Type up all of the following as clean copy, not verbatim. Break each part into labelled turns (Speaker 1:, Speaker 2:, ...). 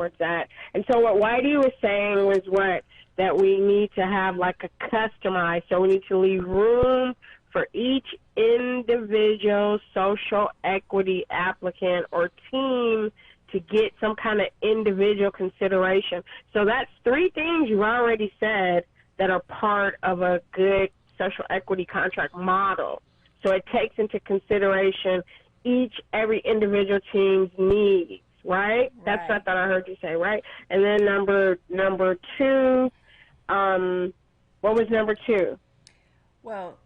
Speaker 1: towards that. And so what Whitey was saying was that we need to have like a customized, so we need to leave room for each individual social equity applicant or team to get some kind of individual consideration. So that's three things you've already said that are part of a good social equity contract model. So it takes into consideration every individual team's needs, right? That's what I thought I heard you say, right? And then number two, what was number two?
Speaker 2: Well,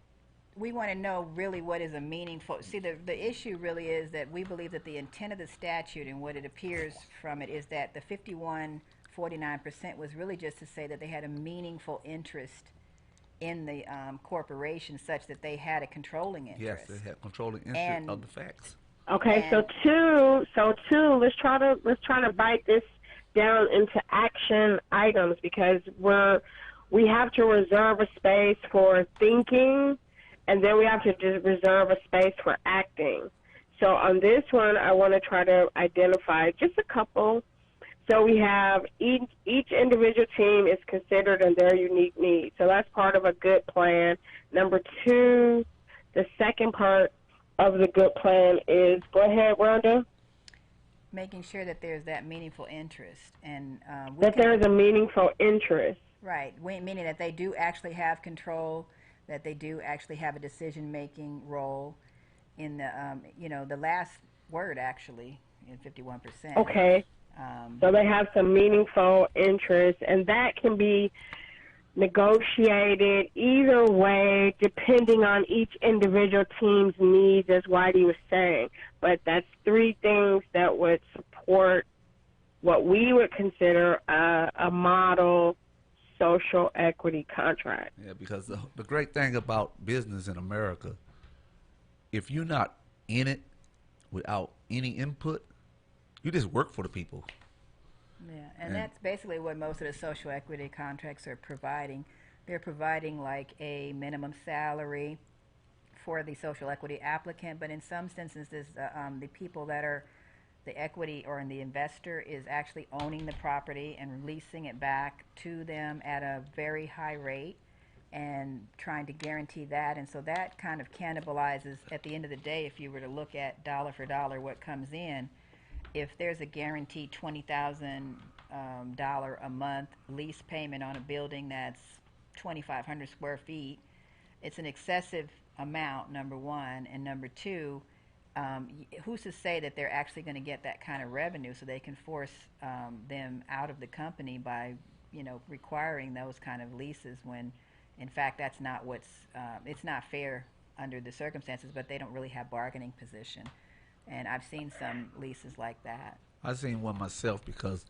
Speaker 2: we want to know really what is a meaningful. See, the issue really is that we believe that the intent of the statute and what it appears from it is that the 51.49% was really just to say that they had a meaningful interest in the corporation, such that they had a controlling interest.
Speaker 3: Yes, they had controlling interest of the facts.
Speaker 1: Okay, so two. Let's try to bite this down into action items, because we have to reserve a space for thinking, and then we have to just reserve a space for acting. So on this one, I want to try to identify just a couple. So we have each individual team is considered in their unique needs. So that's part of a good plan. Number two, the second part of the good plan is, go ahead, Rhonda.
Speaker 2: Making sure that there's that meaningful interest. And
Speaker 1: that there is a meaningful interest.
Speaker 2: Right, meaning that they do actually have control, that they do actually have a decision-making role in the, the last word actually in 51%.
Speaker 1: Okay. So they have some meaningful interest, and that can be negotiated either way depending on each individual team's needs, as Whitey was saying. But that's three things that would support what we would consider a model social equity contract.
Speaker 3: Yeah, because the great thing about business in America, if you're not in it without any input, you just work for the people.
Speaker 2: Yeah, and that's basically what most of the social equity contracts are providing. They're providing like a minimum salary for the social equity applicant, but in some instances, the people that are the equity or the investor is actually owning the property and releasing it back to them at a very high rate and trying to guarantee that. And so that kind of cannibalizes, at the end of the day, if you were to look at dollar for dollar what comes in, if there's a guaranteed $20,000 a month lease payment on a building that's 2,500 square feet, it's an excessive amount, number one. And number two, who's to say that they're actually going to get that kind of revenue, so they can force them out of the company by, requiring those kind of leases when, in fact, that's not it's not fair under the circumstances, but they don't really have bargaining position. And I've seen some leases like that.
Speaker 3: I've seen one myself because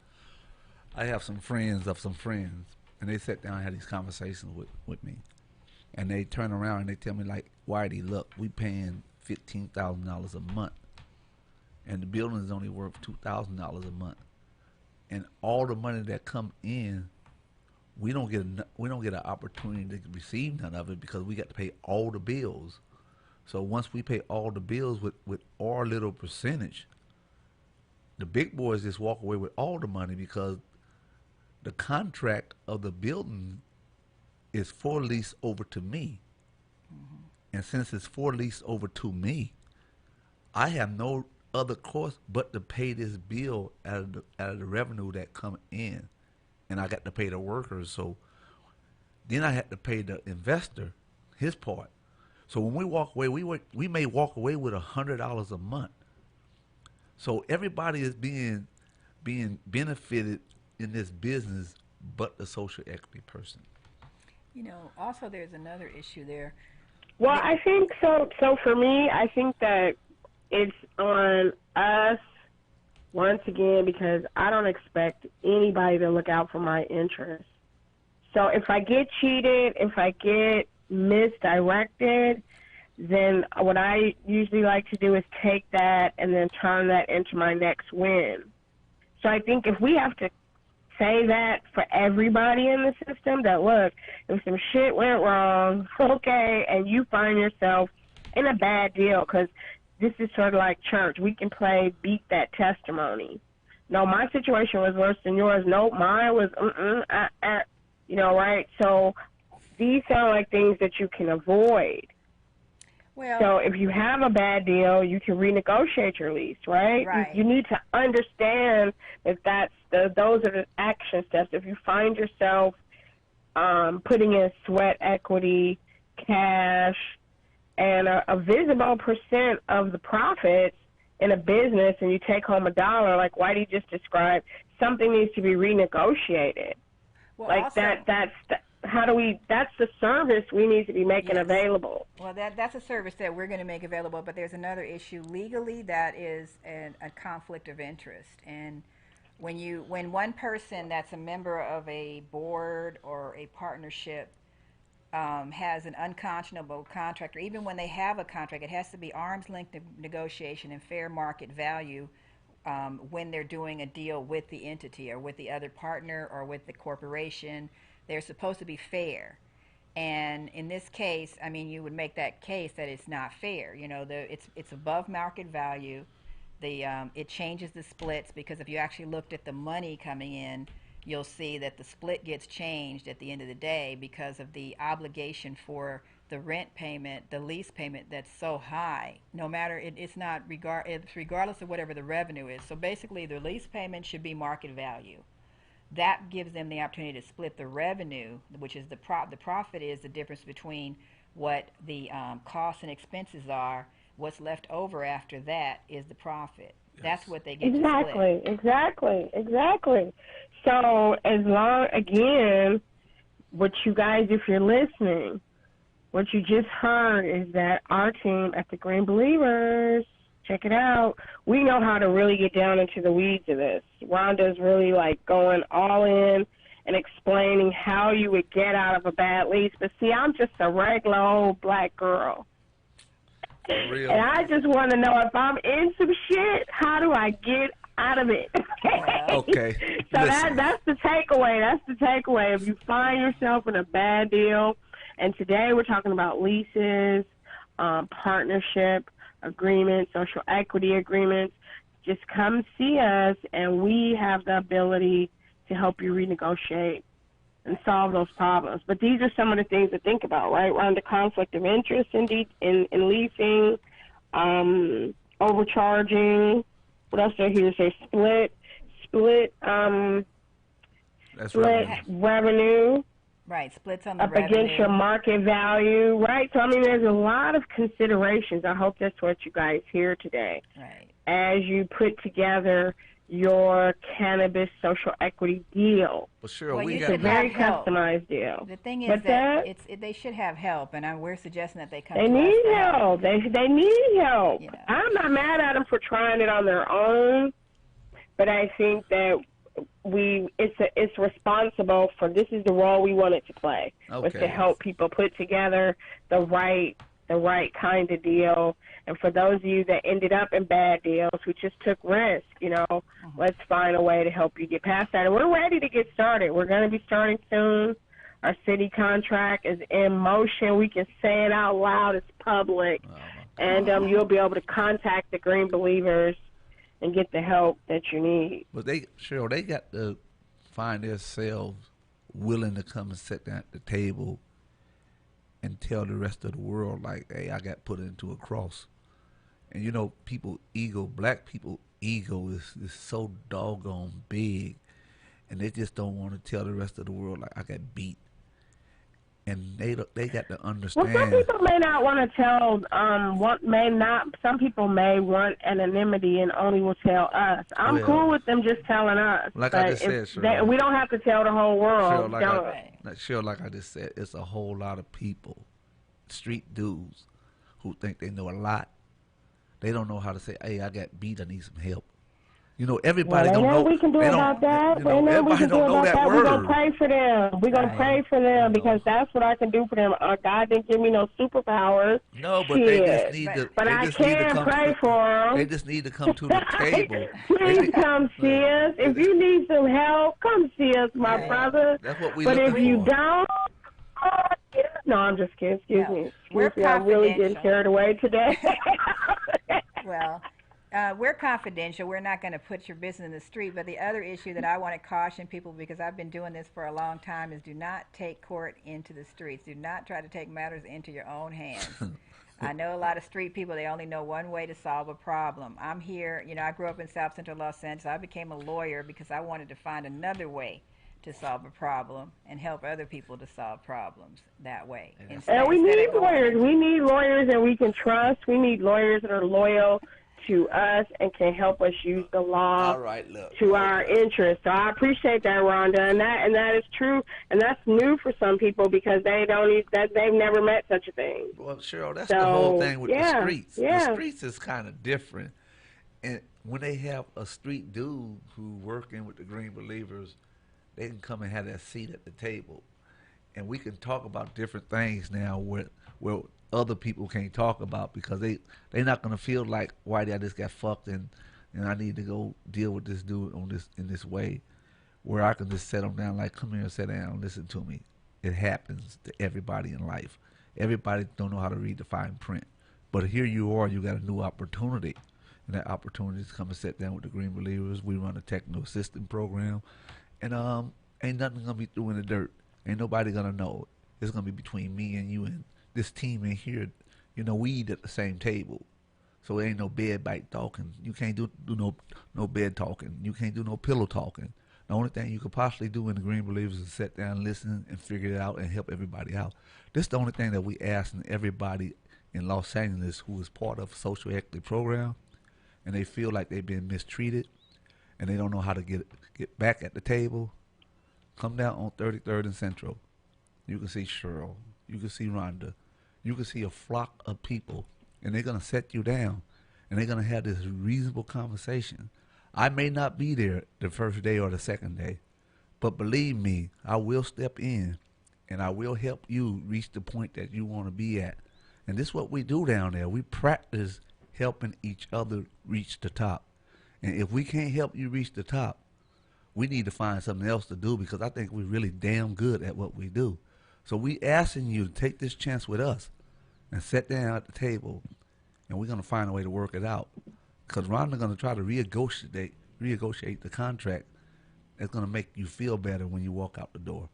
Speaker 3: I have some friends, and they sat down and had these conversations with me. And they turn around and they tell me, like, Whitey, look, we paying $15,000 a month, and the building is only worth $2,000 a month. And all the money that come in, we don't get an opportunity to receive none of it because we got to pay all the bills. So once we pay all the bills with our little percentage, the big boys just walk away with all the money because the contract of the building is for lease over to me. Mm-hmm. And since it's for lease over to me, I have no other course but to pay this bill out of the revenue that come in. And I got to pay the workers. So then I had to pay the investor his part. So when we walk away, we may walk away with $100 a month. So everybody is being benefited in this business, but the social equity person.
Speaker 2: Also there's another issue there.
Speaker 1: Well, I think so. So for me, I think that it's on us once again, because I don't expect anybody to look out for my interests. So if I get cheated, if I get misdirected, then what I usually like to do is take that and then turn that into my next win. So I think if we have to say that for everybody in the system, that look, if some shit went wrong, okay, and you find yourself in a bad deal, because this is sort of like church. We can play beat that testimony. no, my situation was worse than yours. No, mine was, right? So these sound like things that you can avoid.
Speaker 2: Well,
Speaker 1: So if you have a bad deal, you can renegotiate your lease, right?
Speaker 2: Right.
Speaker 1: You need to understand that those are the action steps. If you find yourself putting in sweat equity, cash, and a visible percent of the profits in a business, and you take home $1, like Whitey just described, something needs to be renegotiated.
Speaker 2: well,
Speaker 1: Like
Speaker 2: also,
Speaker 1: that's the service we need to be making
Speaker 2: Yes.
Speaker 1: available.
Speaker 2: Well, that's a service that we're going to make available, but there's another issue legally that is a conflict of interest. And when one person that's a member of a board or a partnership has an unconscionable contract, or even when they have a contract, it has to be arm's length negotiation and fair market value when they're doing a deal with the entity or with the other partner or with the corporation. They're supposed to be fair. And in this case, I mean, you would make that case that it's not fair. It's above market value. It changes the splits, because if you actually looked at the money coming in, you'll see that the split gets changed at the end of the day because of the obligation for the rent payment, the lease payment that's so high. No matter it's regardless of whatever the revenue is. So basically, the lease payment should be market value. That gives them the opportunity to split the revenue, which is the profit is the difference between what the costs and expenses are. What's left over after that is the profit.
Speaker 3: Yes.
Speaker 2: That's what they get to split.
Speaker 1: Exactly. So again, what you guys, if you're listening, what you just heard is that our team at the Green Believers, check it out, we know how to really get down into the weeds of this. Rhonda's really going all in and explaining how you would get out of a bad lease. But see, I'm just a regular old black girl.
Speaker 3: For real.
Speaker 1: And I just want to know, if I'm in some shit, how do I get out of it?
Speaker 3: Okay.
Speaker 1: So
Speaker 3: Listen.
Speaker 1: that's the takeaway. If you find yourself in a bad deal, and today we're talking about leases, partnership agreements, social equity agreements, just come see us, and we have the ability to help you renegotiate and solve those problems. But these are some of the things to think about, right? Around the conflict of interest in leasing, overcharging. What else did I hear say? Split
Speaker 3: That's right.
Speaker 1: revenue
Speaker 2: Right, splits on the
Speaker 1: up
Speaker 2: revenue.
Speaker 1: against your market value, right? So, I mean, there's a lot of considerations. I hope that's what you guys hear today.
Speaker 2: Right.
Speaker 1: As you put together your cannabis social equity deal.
Speaker 3: Well, sure,
Speaker 2: Well,
Speaker 3: we
Speaker 2: you
Speaker 3: got
Speaker 2: should
Speaker 1: It's a very
Speaker 2: help.
Speaker 1: customized deal.
Speaker 2: The thing is
Speaker 1: But
Speaker 2: that they should have help, and we're suggesting that they come
Speaker 1: They
Speaker 2: to us
Speaker 1: need
Speaker 2: for
Speaker 1: help. They need help.
Speaker 2: You know.
Speaker 1: I'm not mad at them for trying it on their own, but I think that it's responsible for, this is the role we wanted to play, was to
Speaker 3: Okay.
Speaker 1: help people put together the right kind of deal. And for those of you that ended up in bad deals, who just took risk, let's find a way to help you get past that. And we're ready to get started. We're going to be starting soon. Our city contract is in motion. We can say it out loud. It's public. And you'll be able to contact the Green Believers and get the help that you need.
Speaker 3: But they got to find themselves willing to come and sit down at the table and tell the rest of the world, like, hey, I got put into a cross. And black people ego is so doggone big, and they just don't want to tell the rest of the world, like, I got beat. And they got to understand.
Speaker 1: Well, some people may not want to tell. Some people may want anonymity and only will tell us. I'm cool with them just telling us.
Speaker 3: Like I just said, Cheryl.
Speaker 1: we don't have to tell the whole world.
Speaker 3: Like I just said, it's a whole lot of people, street dudes, who think they know a lot. They don't know how to say, hey, I got beat, I need some help. Everybody don't know.
Speaker 1: We can do about that.
Speaker 3: Everybody don't know that word.
Speaker 1: We're going to pray for them. We're going to pray for them because that's what I can do for them. God didn't give me no superpowers.
Speaker 3: No, but they just need to.
Speaker 1: But I can pray for them.
Speaker 3: They just need to come to the table.
Speaker 1: Please come see us. If you need some help, come see us, my brother.
Speaker 3: That's what we
Speaker 1: But
Speaker 3: looking
Speaker 1: if you
Speaker 3: for.
Speaker 1: don't, no, I'm just kidding. Excuse me.
Speaker 2: We're
Speaker 1: I'm really getting
Speaker 2: confidential.
Speaker 1: carried away today.
Speaker 2: Well, We're confidential. We're not going to put your business in the street. But the other issue that I want to caution people, because I've been doing this for a long time, is do not take court into the streets. Do not try to take matters into your own hands. I know a lot of street people, they only know one way to solve a problem. I'm here, I grew up in South Central Los Angeles. I became a lawyer because I wanted to find another way to solve a problem and help other people to solve problems that way.
Speaker 1: And we need lawyers. We need lawyers that we can trust. We need lawyers that are loyal to us and can help us use the law to our interest. So I appreciate that, Rhonda, and that is true, and that's new for some people because they've never met such a thing.
Speaker 3: Well, Cheryl, that's the whole thing with the streets. The streets is kind of different, and when they have a street dude who working with the Green Believers, they can come and have that seat at the table, and we can talk about different things now where other people can't talk about because they're not gonna feel like, Whitey, I just got fucked and I need to go deal with this dude in this way, where I can just set them down, like, come here and sit down, listen to me. It happens to everybody in life. Everybody don't know how to read the fine print, but here you are, you got a new opportunity, and that opportunity is to come and sit down with the Green Believers. We run a technical assistance program, and ain't nothing gonna be through in the dirt. Ain't nobody gonna know. It's gonna be between me and you and this team in here. We eat at the same table, so it ain't no bed bite talking. You can't do no bed talking. You can't do no pillow talking. The only thing you could possibly do in the Green Believers is sit down, listen, and figure it out and help everybody out. This is the only thing that we asking everybody in Los Angeles who is part of a social equity program, and they feel like they've been mistreated, and they don't know how to get back at the table. Come down on 33rd and Central. You can see Cheryl. You can see Rhonda. You can see a flock of people, and they're going to set you down, and they're going to have this reasonable conversation. I may not be there the first day or the second day, but believe me, I will step in, and I will help you reach the point that you want to be at. And this is what we do down there. We practice helping each other reach the top. And if we can't help you reach the top, we need to find something else to do, because I think we're really damn good at what we do. So we asking you to take this chance with us and sit down at the table, and we're going to find a way to work it out. Because Rhonda's going to try to renegotiate the contract that's going to make you feel better when you walk out the door.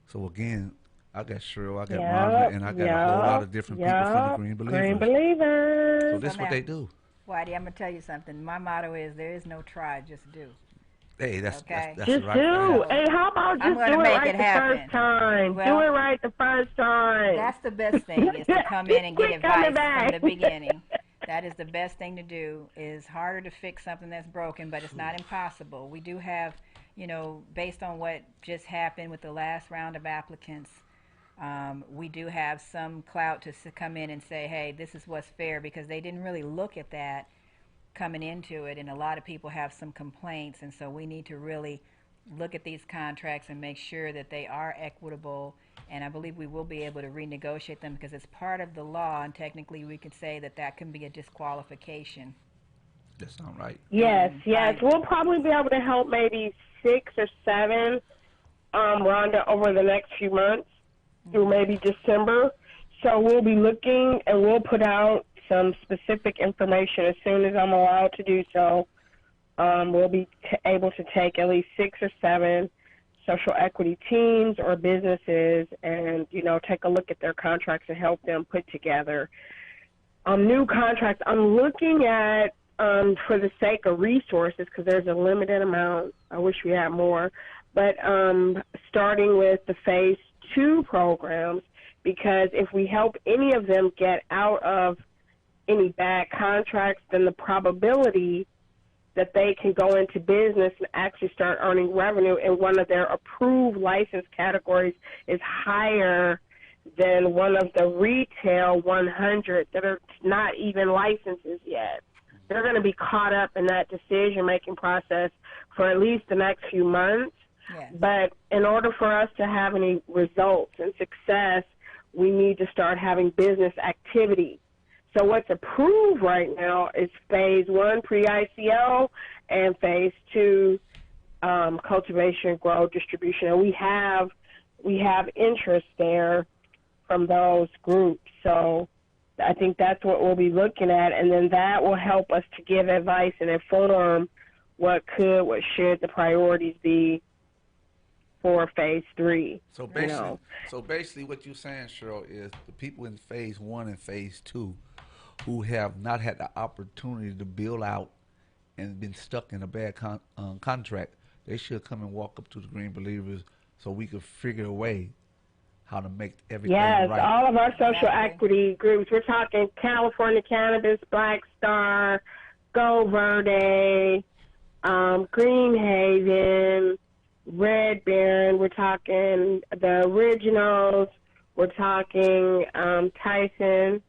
Speaker 3: So again, I got Cheryl, I got Rhonda, and I got a whole lot of different people from the Green Believers.
Speaker 1: Green Believers.
Speaker 3: So this is what they do.
Speaker 2: Whitey, I'm going to tell you something. My motto is, there is no try, just do.
Speaker 3: Hey, that's
Speaker 1: just
Speaker 3: right.
Speaker 1: Do. Hey, how about just do it right the first time?
Speaker 2: Well,
Speaker 1: do it right the first time.
Speaker 2: That's the best thing, is to come in and get advice from the beginning. That is the best thing to do. It's harder to fix something that's broken, but it's not impossible. We do have, based on what just happened with the last round of applicants, we do have some clout to come in and say, hey, this is what's fair, because they didn't really look at that coming into it, and a lot of people have some complaints, and so we need to really look at these contracts and make sure that they are equitable, and I believe we will be able to renegotiate them because it's part of the law, and technically we could say that can be a disqualification.
Speaker 3: That sounds right.
Speaker 1: Yes. We'll probably be able to help maybe 6 or 7, Rhonda, over the next few months through maybe December. So we'll be looking, and we'll put out some specific information as soon as I'm allowed to do so. We'll be able to take at least 6 or 7 social equity teams or businesses and, take a look at their contracts and help them put together new contracts. I'm looking at, for the sake of resources, because there's a limited amount, I wish we had more, but starting with the Phase 2 programs, because if we help any of them get out of any bad contracts, then the probability that they can go into business and actually start earning revenue in one of their approved license categories is higher than one of the retail 100 that are not even licenses yet. They're going to be caught up in that decision-making process for at least the next few months.
Speaker 2: Yes.
Speaker 1: But in order for us to have any results and success, we need to start having business activity. So what's approved right now is Phase 1, pre-ICO, and Phase 2, cultivation, grow, distribution. And we have interest there from those groups. So I think that's what we'll be looking at, and then that will help us to give advice and inform what should the priorities be for phase 3.
Speaker 3: So
Speaker 1: You
Speaker 3: basically,
Speaker 1: know,
Speaker 3: what you're saying, Cheryl, is the people in phase 1 and phase 2 who have not had the opportunity to build out and been stuck in a bad contract, they should come and walk up to the Green Believers so we could figure a way how to make everything
Speaker 1: yes,
Speaker 3: right.
Speaker 1: all of our social
Speaker 2: Exactly.
Speaker 1: equity groups. We're talking California Cannabis, Black Star, Go Verde, Green Haven, Red Baron. We're talking the Originals. We're talking Tyson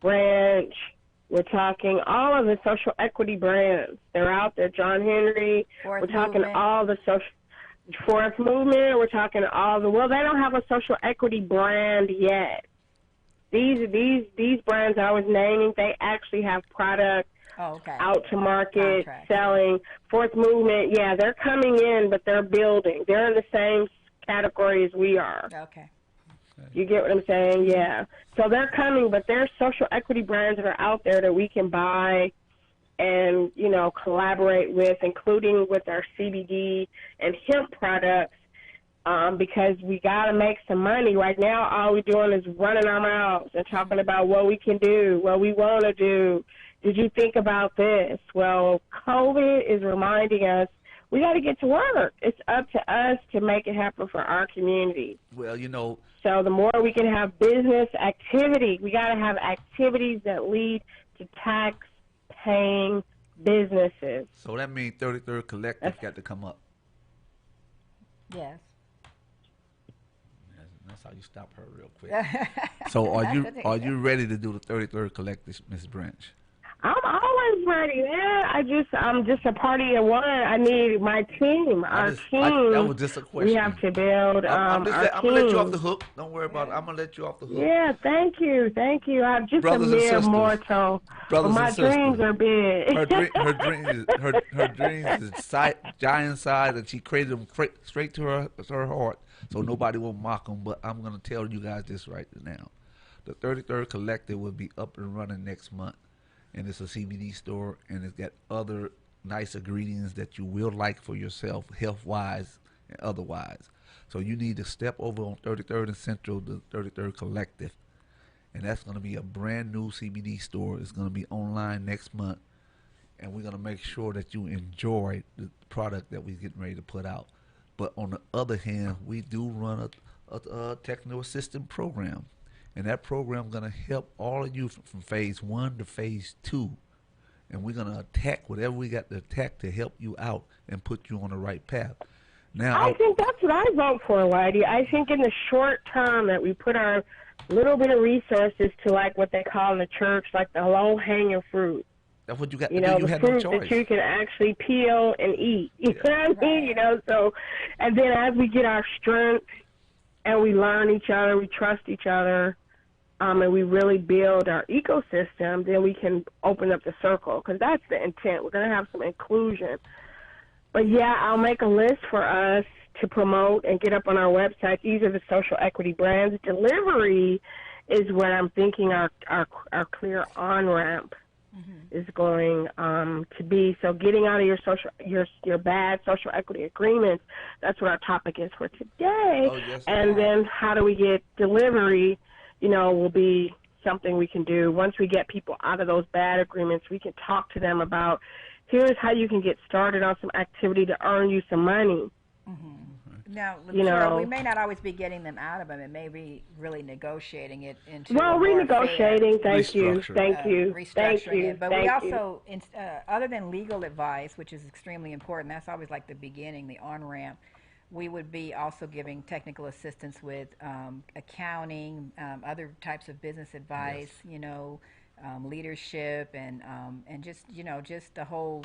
Speaker 1: Branch. We're talking all of the social equity brands. They're out there. John Henry.
Speaker 2: Fourth
Speaker 1: We're talking
Speaker 2: Movement.
Speaker 1: all the social Fourth Movement. We're talking all the, well, they don't have a social equity brand yet. These brands I was naming, they actually have product
Speaker 2: Oh, okay.
Speaker 1: out to market,
Speaker 2: Contract.
Speaker 1: selling. Fourth Movement, yeah, they're coming in, but they're building. They're in the same category as we are.
Speaker 2: Okay.
Speaker 1: You get what I'm saying? Yeah. So they're coming, but there's social equity brands that are out there that we can buy and, you know, collaborate with, including with our CBD and hemp products, because we got to make some money. Right now, all we're doing is running our mouths and talking about what we can do, what we want to do. Did you think about this? Well, COVID is reminding us we got to get to work. It's up to us to make it happen for our community.
Speaker 3: Well, you know,
Speaker 1: So the more we can have business activity, we got to have activities that lead to tax-paying businesses.
Speaker 3: so that means 33rd Collective got to come up.
Speaker 2: Yes.
Speaker 3: That's how you stop her real quick. So are you ready to do the 33rd Collective, Miss Branch?
Speaker 1: I'm always ready, man. I'm just a party of one. I need my team, our team.
Speaker 3: That was just a question.
Speaker 1: We have to build
Speaker 3: I'm
Speaker 1: our
Speaker 3: gonna let you off
Speaker 1: team.
Speaker 3: the hook. Don't worry about it. I'm gonna let you off the hook.
Speaker 1: Yeah, thank you. I'm just
Speaker 3: Brothers
Speaker 1: a
Speaker 3: and
Speaker 1: mere
Speaker 3: sisters.
Speaker 1: mortal, but
Speaker 3: Brothers
Speaker 1: my
Speaker 3: and sisters.
Speaker 1: dreams are big.
Speaker 3: Her dreams is giant size, and she created them straight to her heart, so nobody will mock them. But I'm gonna tell you guys this right now: the 33rd Collective will be up and running next month, and it's a CBD store, and it's got other nice ingredients that you will like for yourself, health wise and otherwise. So you need to step over on 33rd and Central, the 33rd Collective. And that's going to be a brand new CBD store. It's going to be online next month. And we're going to make sure that you enjoy the product that we're getting ready to put out. But on the other hand, we do run a technical assistant program. And that program is going to help all of you from phase 1 to phase 2. And we're going to attack whatever we got to attack to help you out and put you on the right path. Now,
Speaker 1: I think that's what I vote for, Whitey. I think in the short term that we put our little bit of resources to, like what they call in the church, like the low-hanging fruit.
Speaker 3: that's what you got to
Speaker 1: You
Speaker 3: do.
Speaker 1: know,
Speaker 3: You
Speaker 1: the
Speaker 3: had no
Speaker 1: fruit
Speaker 3: choice.
Speaker 1: that you can actually peel and eat. You know what I mean?
Speaker 2: Right.
Speaker 1: You know, so, and then as we get our strength and we learn each other, we trust each other, and we really build our ecosystem, then we can open up the circle, because that's the intent. We're going to have some inclusion. But, yeah, I'll make a list for us to promote and get up on our website. These are the social equity brands. Delivery is what I'm thinking our clear on-ramp is going to be. So getting out of your bad social equity agreements, that's what our topic is for today.
Speaker 3: Oh, yes,
Speaker 1: and then how do we get delivery, will be something we can do. Once we get people out of those bad agreements, we can talk to them about, here's how you can get started on some activity to earn you some money.
Speaker 2: Now,
Speaker 1: You
Speaker 2: Cheryl,
Speaker 1: know-
Speaker 2: we may not always be getting them out of them. It may be really negotiating it into
Speaker 1: Well,
Speaker 2: a more
Speaker 1: renegotiating, thank you,
Speaker 3: Restructure.
Speaker 1: thank
Speaker 2: fair,
Speaker 1: you, thank
Speaker 2: restructuring
Speaker 1: you,
Speaker 2: it. But
Speaker 1: thank
Speaker 2: we
Speaker 1: you.
Speaker 2: also, other than legal advice, which is extremely important, that's always like the beginning, the on-ramp, we would be also giving technical assistance with accounting, other types of business advice, leadership, and just, just the whole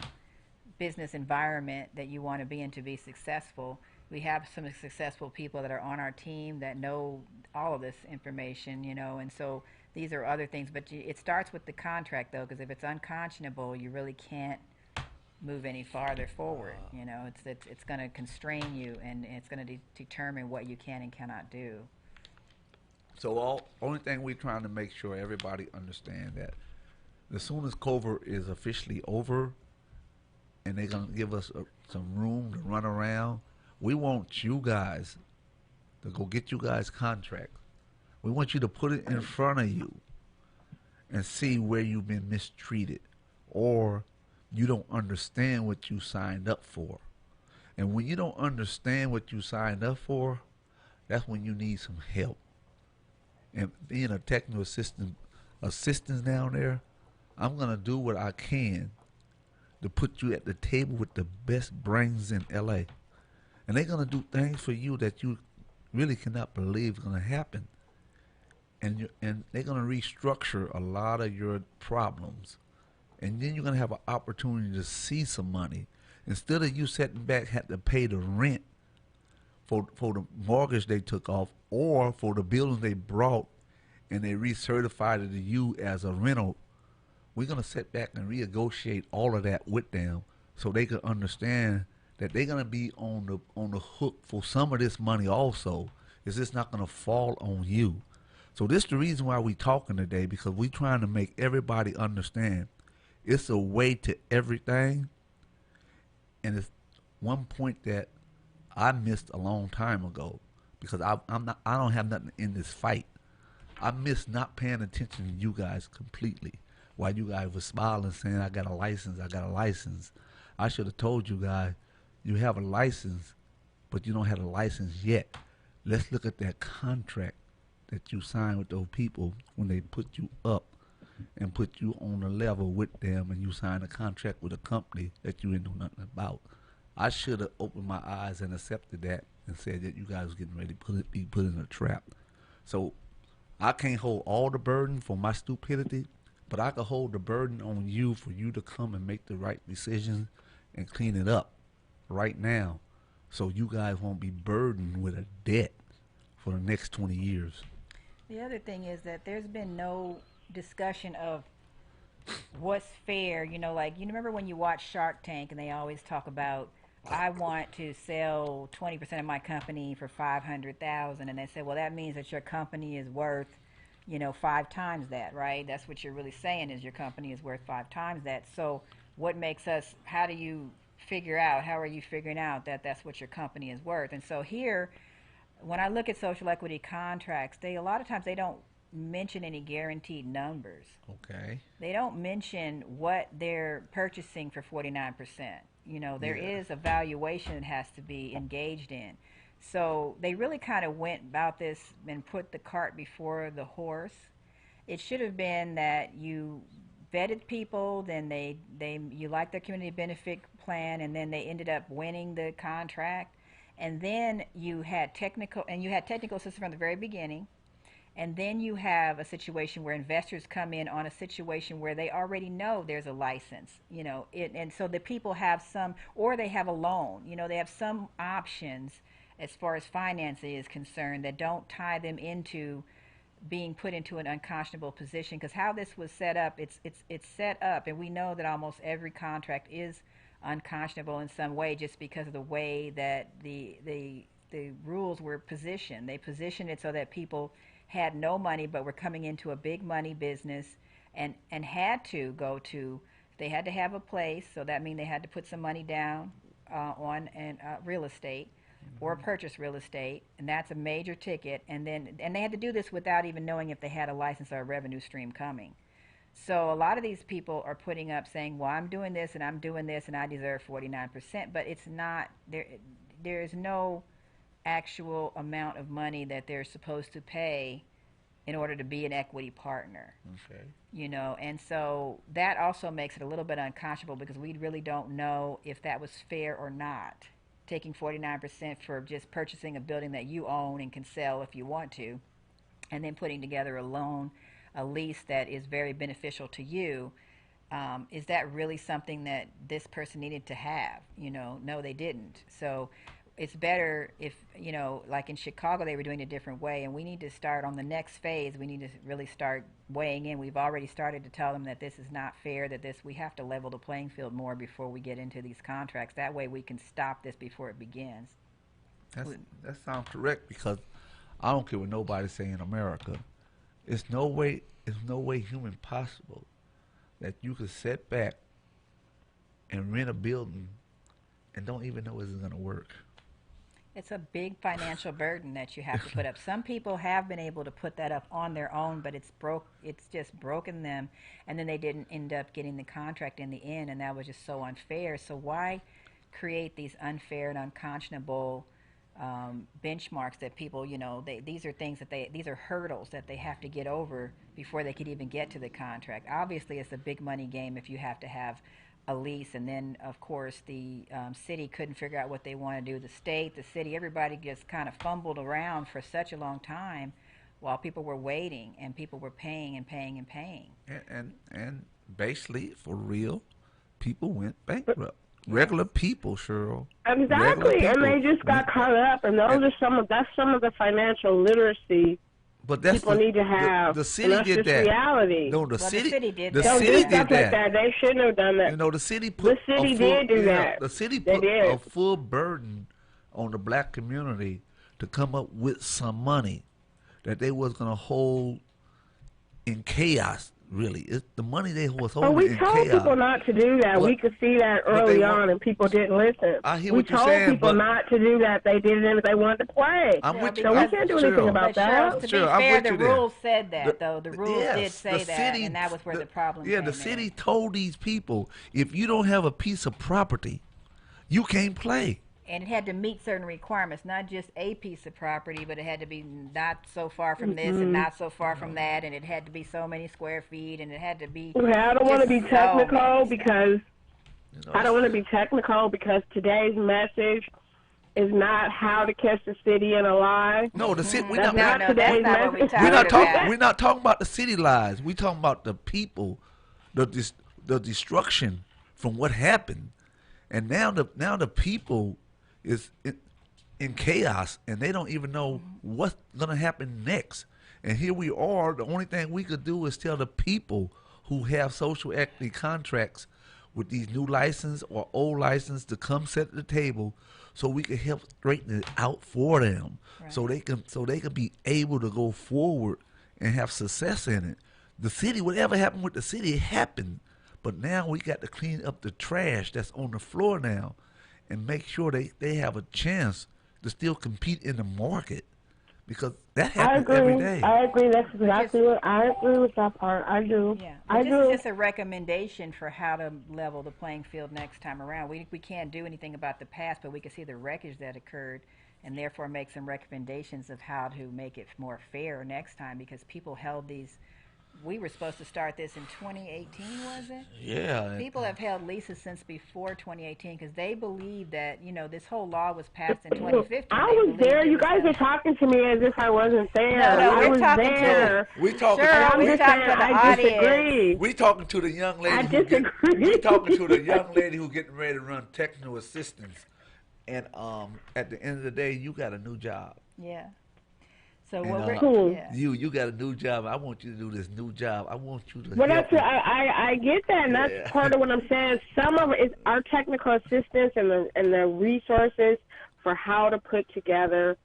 Speaker 2: business environment that you want to be in to be successful. We have some successful people that are on our team that know all of this information, and so these are other things. But it starts with the contract, though, because if it's unconscionable, you really can't move any farther forward. It's going to constrain you, and it's going to determine what you can and cannot do.
Speaker 3: So only thing we're trying to make sure everybody understand that as soon as COVID is officially over, and they're gonna give us some room to run around, we want you guys to go get you guys contracts. We want you to put it in front of you and see where you've been mistreated or you don't understand what you signed up for. And when you don't understand what you signed up for, that's when you need some help. And being a technical assistant down there, I'm gonna do what I can to put you at the table with the best brains in LA. And they're gonna do things for you that you really cannot believe is gonna happen. And they're gonna restructure a lot of your problems. And then you're gonna have an opportunity to see some money. Instead of you sitting back had to pay the rent for the mortgage they took off or for the building they brought and they recertified it to you as a rental, we're going to sit back and renegotiate all of that with them so they can understand that they're going to be on the hook for some of this money also. It's just not going to fall on you. So this is the reason why we're talking today, because we're trying to make everybody understand it's a way to everything. And it's one point that I missed a long time ago because I don't have nothing in this fight. I missed not paying attention to you guys completely. While you guys were smiling saying, I got a license, I got a license. I should have told you guys, you have a license, but you don't have a license yet. Let's look at that contract that you signed with those people when they put you up and put you on a level with them and you signed a contract with a company that you didn't know nothing about. I should have opened my eyes and accepted that and said that you guys was getting ready to be put in a trap. So I can't hold all the burden for my stupidity, but I can hold the burden on you for you to come and make the right decisions and clean it up right now so you guys won't be burdened with a debt for the next 20 years.
Speaker 2: The other thing is that there's been no discussion of what's fair. Like, you remember when you watch Shark Tank and they always talk about, I want to sell 20% of my company for $500,000, and they say, well, that means that your company is worth 5 times that, right? That's what you're really saying, is your company is worth 5 times that. So what makes us, how are you figuring out that that's what your company is worth? And so here, when I look at social equity contracts, a lot of times they don't mention any guaranteed numbers.
Speaker 3: Okay.
Speaker 2: They don't mention what they're purchasing for 49%. There is a valuation that has to be engaged in. So they really kind of went about this and put the cart before the horse. It should have been that you vetted people, then you liked their community benefit plan, and then they ended up winning the contract. And then you had technical assistance from the very beginning. And then you have a situation where investors come in on a situation where they already know there's a license, and so the people have some, or they have a loan, they have some options as far as financing is concerned that don't tie them into being put into an unconscionable position. Because how this was set up, it's set up, and we know that almost every contract is unconscionable in some way just because of the way that the rules were positioned. They positioned it so that people had no money but were coming into a big money business and had to they had to have a place, so that means they had to put some money down on real estate or purchase real estate, and that's a major ticket, and they had to do this without even knowing if they had a license or a revenue stream coming. So a lot of these people are putting up saying, well, I'm doing this and I'm doing this and I deserve 49%, but it's not there is no actual amount of money that they're supposed to pay in order to be an equity partner.
Speaker 3: Okay.
Speaker 2: And so that also makes it a little bit unconscionable because we really don't know if that was fair or not, taking 49% for just purchasing a building that you own and can sell if you want to, and then putting together a lease that is very beneficial to you. Is that really something that this person needed to have? No, they didn't. So it's better if, like in Chicago, they were doing it a different way, and we need to start on the next phase. We need to really start weighing in. We've already started to tell them that this is not fair, that we have to level the playing field more before we get into these contracts. That way we can stop this before it begins.
Speaker 3: That sounds correct, because I don't care what nobody say in America. It's no way human possible that you could sit back and rent a building and don't even know is it going to work.
Speaker 2: It's a big financial burden that you have to put up. Some people have been able to put that up on their own, but it's just broken them, and then they didn't end up getting the contract in the end, and that was just so unfair. So why create these unfair and unconscionable benchmarks that people, these are things that these are hurdles that they have to get over before they could even get to the contract. Obviously, it's a big money game if you have to have a lease, and then of course the city couldn't figure out what they want to do. The state, the city, everybody just kind of fumbled around for such a long time while people were waiting and people were paying and paying and paying.
Speaker 3: And basically, for real, people went bankrupt. Regular people, Cheryl.
Speaker 1: Exactly, and they just got caught up, and that's some of the financial literacy
Speaker 3: but that's
Speaker 1: people need to have.
Speaker 3: The city
Speaker 1: and that's
Speaker 3: did
Speaker 1: just
Speaker 3: that.
Speaker 1: reality.
Speaker 3: No, the city
Speaker 2: did
Speaker 3: the
Speaker 2: that.
Speaker 1: Don't
Speaker 3: city
Speaker 1: do
Speaker 3: did
Speaker 1: stuff like
Speaker 3: that.
Speaker 1: They shouldn't have done that.
Speaker 3: The city put
Speaker 1: city
Speaker 3: a full,
Speaker 1: did do that.
Speaker 3: The city
Speaker 1: They
Speaker 3: put
Speaker 1: did.
Speaker 3: a full burden on the black community to come up with some money that they was gonna hold in chaos. Really, it's the money they was holding
Speaker 1: But we
Speaker 3: in
Speaker 1: told
Speaker 3: chaos.
Speaker 1: people not to do that.
Speaker 3: But-
Speaker 1: we could see that
Speaker 3: but
Speaker 1: early
Speaker 3: they
Speaker 1: on, and people didn't listen.
Speaker 3: I hear
Speaker 1: we
Speaker 3: what you're
Speaker 1: told
Speaker 3: saying,
Speaker 1: people
Speaker 3: but-
Speaker 1: not to do that. They did it if they wanted to play.
Speaker 3: I'm
Speaker 2: Yeah,
Speaker 3: with you.
Speaker 1: So we
Speaker 2: because-
Speaker 1: can't do
Speaker 3: Cheryl.
Speaker 1: anything about
Speaker 2: But Cheryl,
Speaker 1: that.
Speaker 2: to
Speaker 3: Sure,
Speaker 2: be
Speaker 3: I'm
Speaker 2: fair,
Speaker 3: with
Speaker 2: the
Speaker 3: you there.
Speaker 2: rules said that, though. The rules
Speaker 3: Yes,
Speaker 2: did say
Speaker 3: the
Speaker 2: that,
Speaker 3: city-
Speaker 2: and that was where the problem
Speaker 3: Yeah,
Speaker 2: came
Speaker 3: the
Speaker 2: in.
Speaker 3: city told these people, if you don't have a piece of property, you can't play.
Speaker 2: And it had to meet certain requirements, not just a piece of property, but it had to be not so far from this and not so far from that, and it had to be so many square feet, and it had to be.
Speaker 1: Okay, I don't want to be
Speaker 2: just so
Speaker 1: technical
Speaker 2: many
Speaker 1: because
Speaker 3: You know,
Speaker 1: I don't want to be technical because today's message is not how to catch the city in a lie.
Speaker 3: No, the city. We're
Speaker 1: That's
Speaker 3: not.
Speaker 1: not today's
Speaker 2: that's not what we're
Speaker 1: message.
Speaker 2: talking
Speaker 3: We're not
Speaker 2: about.
Speaker 3: talking. We're not talking about the city lies. We're talking about the people, the destruction from what happened, and now the people is in chaos, and they don't even know what's gonna happen next. And here we are. The only thing we could do is tell the people who have social equity contracts with these new license or old license to come sit at the table, so we can help straighten it out for them, so they can be able to go forward and have success in it. The city, whatever happened with the city, it happened. But now we got to clean up the trash that's on the floor now and make sure they have a chance to still compete in the market, because that
Speaker 1: I
Speaker 3: happens
Speaker 1: agree.
Speaker 3: every day.
Speaker 1: I agree. That's exactly what I agree with that part. I do.
Speaker 2: Yeah,
Speaker 1: I
Speaker 2: but this
Speaker 1: do.
Speaker 2: is just a recommendation for how to level the playing field next time around. We can't do anything about the past, but we can see the wreckage that occurred, and therefore make some recommendations of how to make it more fair next time, because people held these. We were supposed to start this in 2018, was it?
Speaker 3: Yeah.
Speaker 2: People have held leases since before 2018 because they believe that, this whole law was passed in 2015.
Speaker 1: I
Speaker 2: They
Speaker 1: was
Speaker 2: believed
Speaker 1: there.
Speaker 2: it
Speaker 1: You
Speaker 2: was
Speaker 1: guys
Speaker 2: a-
Speaker 1: are talking to me as if I wasn't there.
Speaker 2: No,
Speaker 1: I
Speaker 2: we're
Speaker 1: was
Speaker 2: talking to
Speaker 1: there.
Speaker 3: We talking.
Speaker 2: Sure,
Speaker 1: I'm
Speaker 2: we
Speaker 1: just
Speaker 2: talking
Speaker 1: saying,
Speaker 2: for the
Speaker 1: I
Speaker 2: audience.
Speaker 1: disagree.
Speaker 3: We talking to the young lady.
Speaker 1: I disagree.
Speaker 3: We talking to the young lady who getting ready to run technical assistance, and at the end of the day, you got a new job.
Speaker 2: Yeah. So
Speaker 3: And,
Speaker 2: what we're
Speaker 1: Cool.
Speaker 2: yeah.
Speaker 3: You got a new job. I want you to do this new job. I want you to.
Speaker 1: Well,
Speaker 3: help
Speaker 1: that's
Speaker 3: me.
Speaker 1: I get that, and that's
Speaker 3: Yeah.
Speaker 1: part of what I'm saying. Some of it is our technical assistance and the resources for how to put together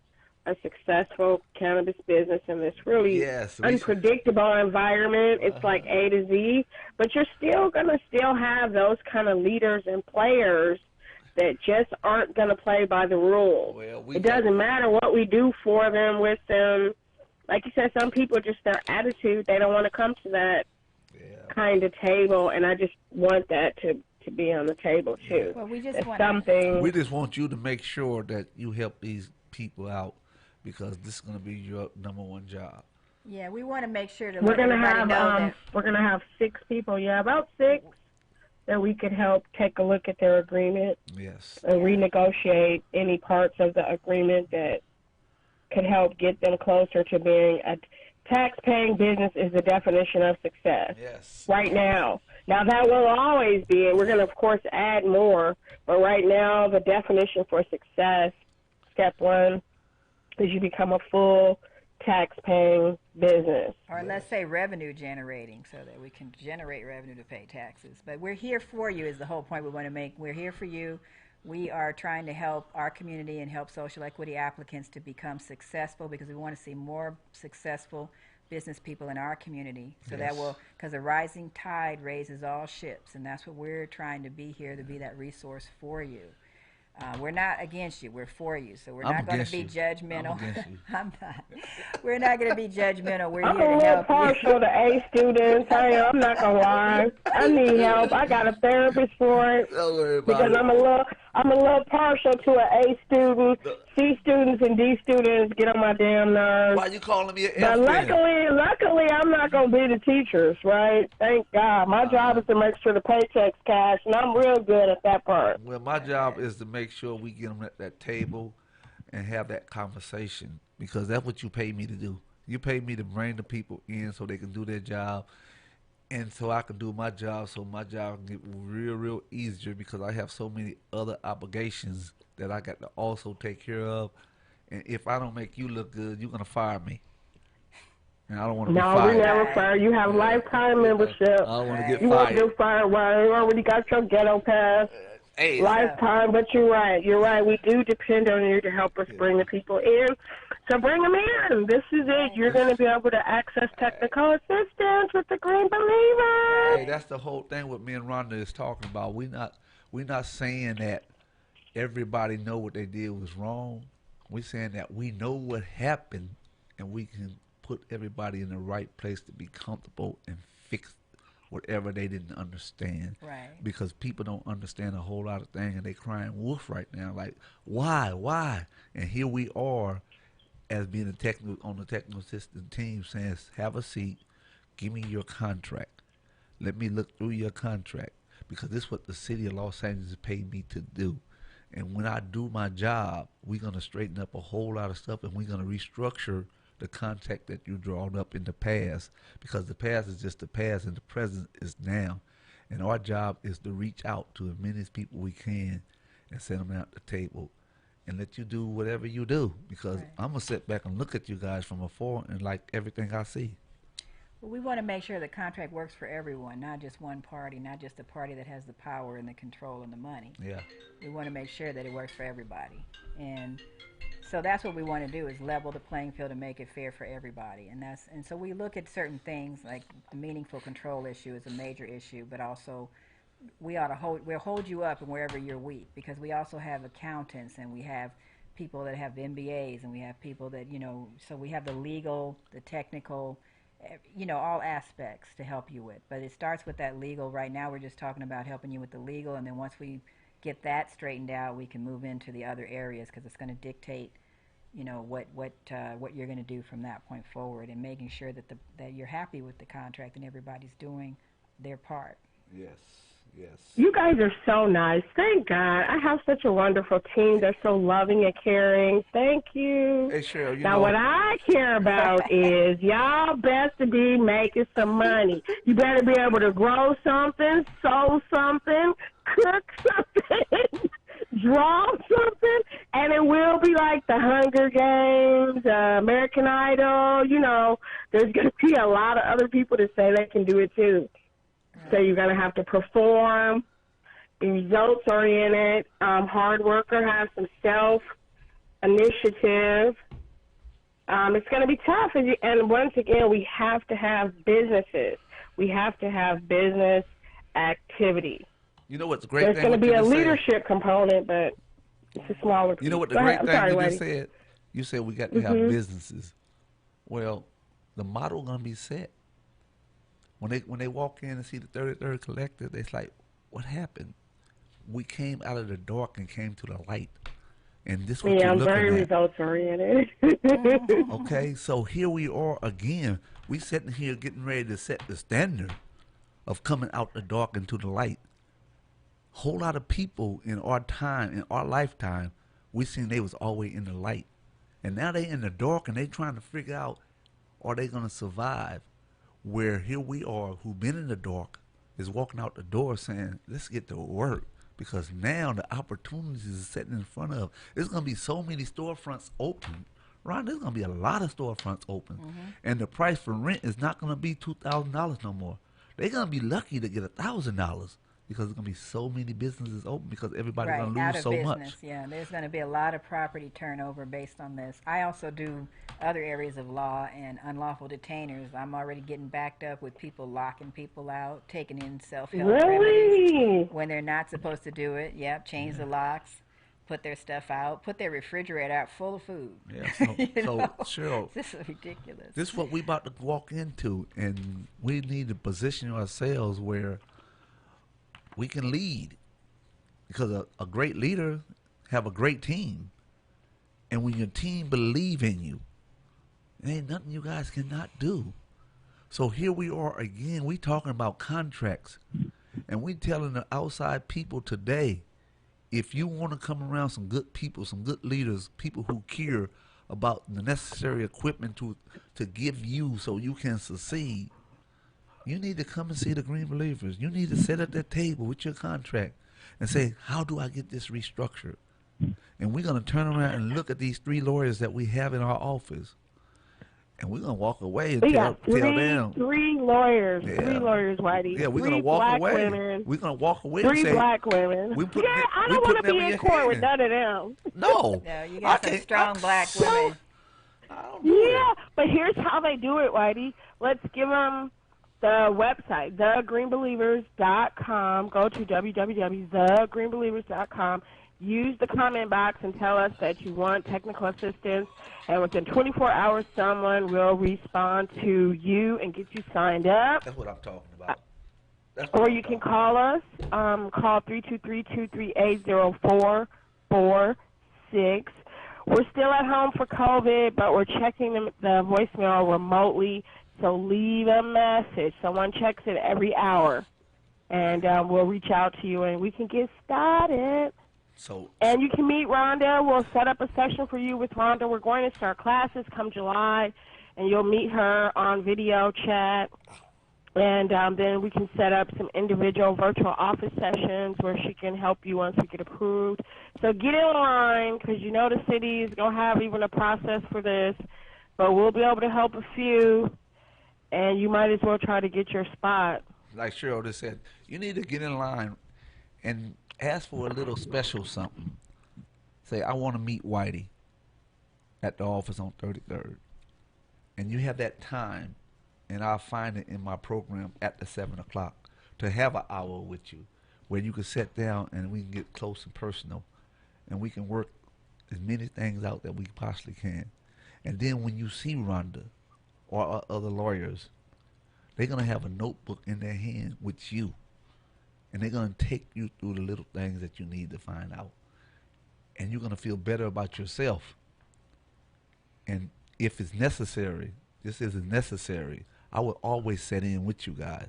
Speaker 1: a successful cannabis business in this really
Speaker 3: Yes, we-
Speaker 1: unpredictable environment. It's like A to Z, but you're still gonna have those kind of leaders and players that just aren't going to play by the rules.
Speaker 3: Well,
Speaker 1: It doesn't matter what we do for them, with them. Like you said, some people, just their attitude, they don't want to come to that kind of table, and I just want that to be on the table, too.
Speaker 2: Well, we just
Speaker 1: It's
Speaker 2: want
Speaker 1: something.
Speaker 3: We just want you to make sure that you help these people out, because this is going to be your number one job.
Speaker 2: Yeah, we want to make sure to
Speaker 1: We're
Speaker 2: let
Speaker 1: gonna
Speaker 2: everybody
Speaker 1: have
Speaker 2: know that
Speaker 1: we're gonna have 6 people. Yeah, about 6 that we could help take a look at their agreement
Speaker 3: Yes.
Speaker 1: and renegotiate any parts of the agreement that could help get them closer to being a tax-paying business. Is the definition of success
Speaker 3: Yes.
Speaker 1: right now. Now that will always be, and we're going to of course add more, but right now the definition for success, step 1, is you become a full tax-paying business.
Speaker 2: or let's say revenue generating, so that we can generate revenue to pay taxes. But we're here for you is the whole point we want to make. We're here for you. we are trying to help our community and help social equity applicants to become successful, because we want to see more successful business people in our community. So that
Speaker 3: Yes.
Speaker 2: will, because a rising tide raises all ships, and that's what we're trying to be here, to be that resource for you. We're not against you, we're for you. So we're
Speaker 3: I'm
Speaker 2: not going to
Speaker 3: against
Speaker 2: be
Speaker 3: you.
Speaker 2: judgmental.
Speaker 3: I'm against you.
Speaker 2: I'm not. We're not going to be judgmental. We're
Speaker 1: I'm
Speaker 2: here
Speaker 1: a
Speaker 2: to
Speaker 1: little
Speaker 2: help you.
Speaker 1: partial to A students. I'm not gonna lie. I need help. I got a therapist for it
Speaker 3: Don't worry about
Speaker 1: because
Speaker 3: it.
Speaker 1: I'm a little partial to an A student. C students and D students get on my damn nerves.
Speaker 3: Why you calling me an
Speaker 1: But
Speaker 3: F then?
Speaker 1: luckily, I'm not gonna be the teachers, right? Thank God. My job is to make sure the paychecks cash, and I'm real good at that part.
Speaker 3: Well, my job is to make sure we get them at that table and have that conversation, because that's what you pay me to do. You pay me to bring the people in so they can do their job, and so I can do my job, so my job can get real easier, because I have so many other obligations that I got to also take care of. And if I don't make you look good, you're gonna fire me, and I don't want to be
Speaker 1: No,
Speaker 3: fired.
Speaker 1: we never fire. You have lifetime membership.
Speaker 3: I don't want to get
Speaker 1: You won't
Speaker 3: fired.
Speaker 1: get fired. Well, you already got your ghetto pass.
Speaker 3: Hey,
Speaker 1: Lifetime, but you're right. You're right. We do depend on you to help us bring the people in. So bring them in. This is it. You're going to be able to access technical assistance with the Green Believer.
Speaker 3: hey, that's the whole thing what me and Rhonda is talking about. We not saying that everybody know what they did was wrong. We're saying that we know what happened, and we can put everybody in the right place to be comfortable and fix whatever they didn't understand.
Speaker 2: Right.
Speaker 3: Because people don't understand a whole lot of things, and they crying wolf right now. Like, why? And here we are, as being on the technical assistant team, saying, have a seat, give me your contract, let me look through your contract, because this is what the city of Los Angeles paid me to do. And when I do my job, we're gonna straighten up a whole lot of stuff, and we're gonna restructure the contract that you drawn up in the past, because the past is just the past and the present is now. And our job is to reach out to as many people we can and send them out the table and let you do whatever you do, because
Speaker 2: Right.
Speaker 3: I'm gonna sit back and look at you guys from afar and like everything I see.
Speaker 2: Well, we want to make sure the contract works for everyone, not just one party, not just the party that has the power and the control and the money.
Speaker 3: Yeah.
Speaker 2: We want to make sure that it works for everybody. And so that's what we want to do, is level the playing field and make it fair for everybody. And so we look at certain things, like the meaningful control issue is a major issue, but also we'll hold you up and wherever you're weak, because we also have accountants, and we have people that have MBAs, and we have people that, so we have the legal, the technical, all aspects to help you with. But it starts with that legal. Right now we're just talking about helping you with the legal, and then once we get that straightened out, we can move into the other areas, because it's going to dictate what you're going to do from that point forward, and making sure that you're happy with the contract and everybody's doing their part.
Speaker 3: Yes.
Speaker 1: You guys are so nice. Thank God. I have such a wonderful team. They're so loving and caring. Thank you.
Speaker 3: Hey, Cheryl,
Speaker 1: Now, what I care about is y'all best to be making some money. You better be able to grow something, sow something, cook something, draw something, and it will be like the Hunger Games, American Idol. There's going to be a lot of other people that say they can do it too. So you're going to have to perform, be results-oriented, hard worker, have some self-initiative. It's going to be tough. And once again, we have to have businesses. We have to have business activity.
Speaker 3: You know what's the great
Speaker 1: There's
Speaker 3: thing?
Speaker 1: going to be
Speaker 3: what
Speaker 1: a
Speaker 3: you just said?
Speaker 1: leadership component, but it's a smaller piece.
Speaker 3: You know what the
Speaker 1: Go
Speaker 3: great
Speaker 1: ahead.
Speaker 3: thing
Speaker 1: I'm sorry,
Speaker 3: you
Speaker 1: lady.
Speaker 3: just said? You said we got to have businesses. Well, the model gonna be set. When they walk in and see the 33rd Collective, it's like, what happened? We came out of the dark and came to the light. And this is what
Speaker 1: Yeah,
Speaker 3: you're
Speaker 1: I'm
Speaker 3: looking
Speaker 1: very
Speaker 3: at.
Speaker 1: results-oriented.
Speaker 3: Okay, so here we are again. We sitting here getting ready to set the standard of coming out the dark into the light. Whole lot of people in our time, in our lifetime, we seen they was always in the light. And now they in the dark, and they trying to figure out, are they going to survive? Where here we are, who been in the dark, is walking out the door saying, let's get to work. Because now the opportunities is sitting in front of. There's going to be so many storefronts open. Ron, there's going to be a lot of storefronts open. And the price for rent is not going to be $2,000 no more. They're going to be lucky to get $1,000. because there's gonna be so many businesses open because everybody's
Speaker 2: Right,
Speaker 3: gonna
Speaker 2: out
Speaker 3: lose
Speaker 2: of
Speaker 3: so
Speaker 2: business.
Speaker 3: much.
Speaker 2: Yeah, there's going to be a lot of property turnover based on this. I also do other areas of law and unlawful detainers. I'm already getting backed up with people locking people out, taking in self-help remedies
Speaker 1: Really?
Speaker 2: when they're not supposed to do it. Yep, change the locks, put their stuff out, put their refrigerator out full of food.
Speaker 3: Yeah. So,
Speaker 2: You
Speaker 3: so
Speaker 2: know,
Speaker 3: Cheryl,
Speaker 2: this is ridiculous.
Speaker 3: this is what we about to walk into, and we need to position ourselves where we can lead, because a great leader have a great team, and when your team believe in you, there ain't nothing you guys cannot do. So here we are again. We talking about contracts, and we telling the outside people today, if you want to come around some good people, some good leaders, people who care about the necessary equipment to give you so you can succeed, you need to come and see the Green Believers. You need to sit at that table with your contract and say, how do I get this restructured? And we're going to turn around and look at these 3 lawyers that we have in our office, and we're going to walk away and
Speaker 1: We
Speaker 3: tell
Speaker 1: got
Speaker 3: them.
Speaker 1: three lawyers,
Speaker 3: Yeah.
Speaker 1: 3 lawyers, Whitey.
Speaker 3: Yeah, we're
Speaker 1: 3
Speaker 3: going to walk
Speaker 1: black
Speaker 3: away.
Speaker 1: women,
Speaker 3: We're going to walk away and
Speaker 1: 3
Speaker 3: say,
Speaker 1: black women.
Speaker 3: we put
Speaker 1: yeah,
Speaker 3: it-
Speaker 1: I
Speaker 3: we
Speaker 1: don't
Speaker 3: put
Speaker 1: want
Speaker 3: them
Speaker 1: to
Speaker 3: in
Speaker 1: be in
Speaker 3: your
Speaker 1: court with
Speaker 3: hand.
Speaker 1: none of them.
Speaker 3: no.
Speaker 2: Yeah, you
Speaker 3: I
Speaker 2: got some
Speaker 3: can't-
Speaker 2: strong
Speaker 3: I'm
Speaker 2: black
Speaker 3: so-
Speaker 2: women.
Speaker 3: I don't do
Speaker 1: Yeah,
Speaker 3: it.
Speaker 1: but here's how they do it, Whitey. Let's give them the website, thegreenbelievers.com. Go to www.thegreenbelievers.com. Use the comment box and tell us that you want technical assistance, and within 24 hours, someone will respond to you and get you signed up.
Speaker 3: That's what I'm talking about. That's what
Speaker 1: Or
Speaker 3: I'm
Speaker 1: you can
Speaker 3: talking
Speaker 1: call us, call 323-238-0446. We're still at home for COVID, but we're checking the voicemail remotely, so leave a message. Someone checks it every hour, and we'll reach out to you, and we can get started.
Speaker 3: So,
Speaker 1: And you can meet Rhonda. We'll set up a session for you with Rhonda. We're going to start classes come July, and you'll meet her on video chat. And then we can set up some individual virtual office sessions where she can help you once we get approved. So get in line, because you know the city is going to have even a process for this. But we'll be able to help a few, and you might as well try to get your spot.
Speaker 3: like Cheryl just said, you need to get in line and ask for a little special something. Say, I want to meet Whitey at the office on 33rd. And you have that time, and I'll find it in my program at the 7 o'clock to have an hour with you where you can sit down and we can get close and personal, and we can work as many things out that we possibly can. And then when you see Rhonda or our other lawyers, they're going to have a notebook in their hand with you, and they're going to take you through the little things that you need to find out. And you're going to feel better about yourself. And if it's necessary, this isn't necessary, I will always set in with you guys.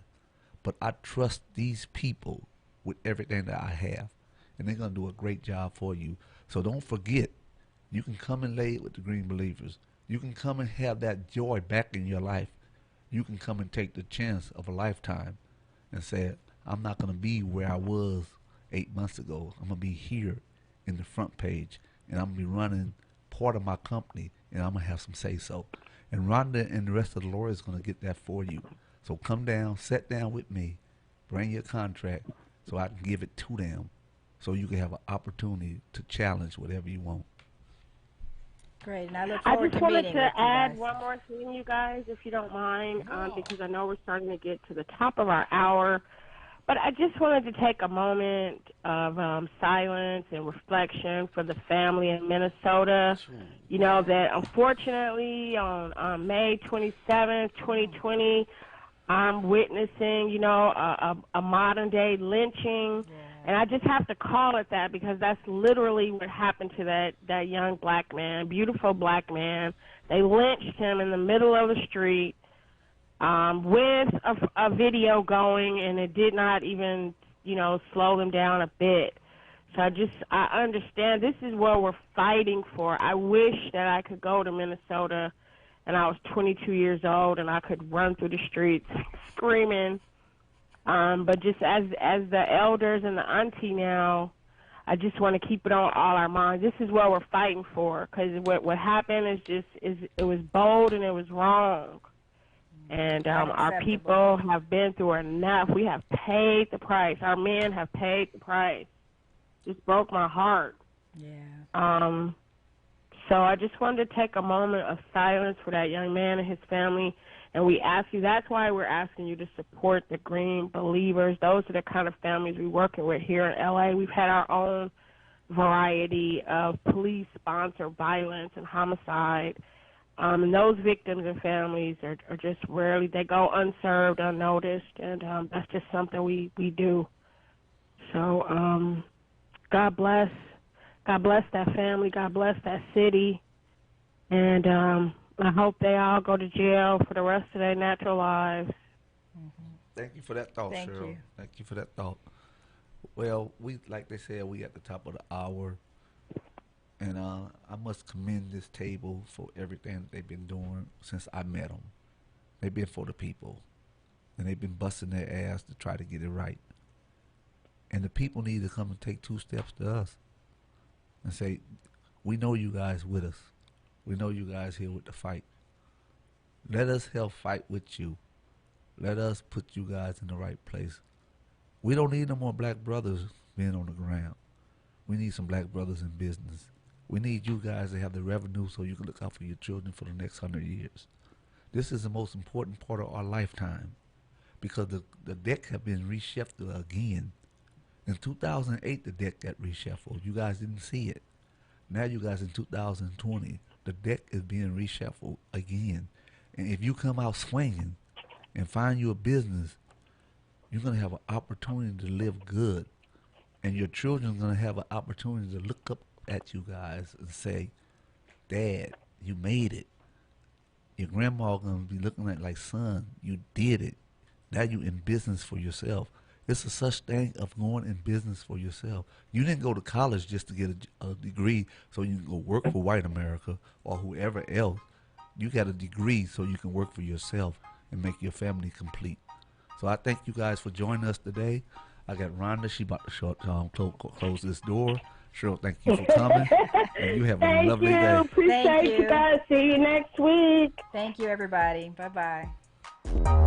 Speaker 3: But I trust these people with everything that I have, and they're going to do a great job for you. So don't forget, you can come and lay it with the Green Believers. You can come and have that joy back in your life. You can come and take the chance of a lifetime and say, I'm not going to be where I was 8 months ago. I'm going to be here in the front page, and I'm going to be running part of my company, and I'm going to have some say-so. And Rhonda and the rest of the lawyers are going to get that for you. So come down, sit down with me, bring your contract so I can give it to them so you can have an opportunity to challenge whatever you want.
Speaker 2: Great, and I look
Speaker 1: I
Speaker 2: forward
Speaker 1: just
Speaker 2: to
Speaker 1: wanted
Speaker 2: meeting
Speaker 1: to
Speaker 2: with you
Speaker 1: add
Speaker 2: guys.
Speaker 1: one more thing, you guys, if you don't mind, because I know we're starting to get to the top of our hour. But I just wanted to take a moment of silence and reflection for the family in Minnesota. You know, that unfortunately on May 27th, 2020, I'm witnessing, you know, a modern-day lynching. And I just have to call it that because that's literally what happened to that young black man, beautiful black man. They lynched him in the middle of the street with a video going, and it did not even, you know, slow them down a bit. So I understand this is what we're fighting for. I wish that I could go to Minnesota and I was 22 years old and I could run through the streets screaming. But just as the elders and the auntie now, I just want to keep it on all our minds. This is what we're fighting for, because what happened is it was bold and it was wrong. And our people have been through enough. We have paid the price. Our men have paid the price. Just broke my heart.
Speaker 2: Yeah.
Speaker 1: So I just wanted to take a moment of silence for that young man and his family. And we ask you, that's why we're asking you to support the Green Believers. Those are the kind of families we're working with here in L.A. We've had our own variety of police-sponsored violence and homicide. And those victims and families are just rarely, they go unserved, unnoticed, and that's just something we do. So God bless that family, God bless that city, and I hope they all go to jail for the rest of their natural lives.
Speaker 3: Thank you for that thought,
Speaker 2: Thank
Speaker 3: Cheryl.
Speaker 2: you.
Speaker 3: Thank you for that thought. Well, we, like they said, we at the top of the hour. And I must commend this table for everything that they've been doing since I met them. They've been for the people. And they've been busting their ass to try to get it right. And the people need to come and take 2 steps to us and say, we know you guys with us. We know you guys here with the fight. Let us help fight with you. Let us put you guys in the right place. We don't need no more black brothers being on the ground. We need some black brothers in business. We need you guys to have the revenue so you can look out for your children for the next 100 years. This is the most important part of our lifetime because the deck have been reshuffled again. In 2008, the deck got reshuffled. You guys didn't see it. Now you guys in 2020, the deck is being reshuffled again. And if you come out swinging and find you a business, you're going to have an opportunity to live good. And your children are going to have an opportunity to look up at you guys and say, Dad, you made it. Your grandma going to be looking at like, son, you did it. Now you in business for yourself. It's a such thing of going in business for yourself. You didn't go to college just to get a degree so you can go work for white America or whoever else. You got a degree so you can work for yourself and make your family complete. So I thank you guys for joining us today. I got Rhonda. She about to close this door. Cheryl, thank you for coming. And you have a lovely day.
Speaker 1: Appreciate
Speaker 2: Thank you.
Speaker 1: you guys. See you next week.
Speaker 2: Thank you, everybody. Bye-bye.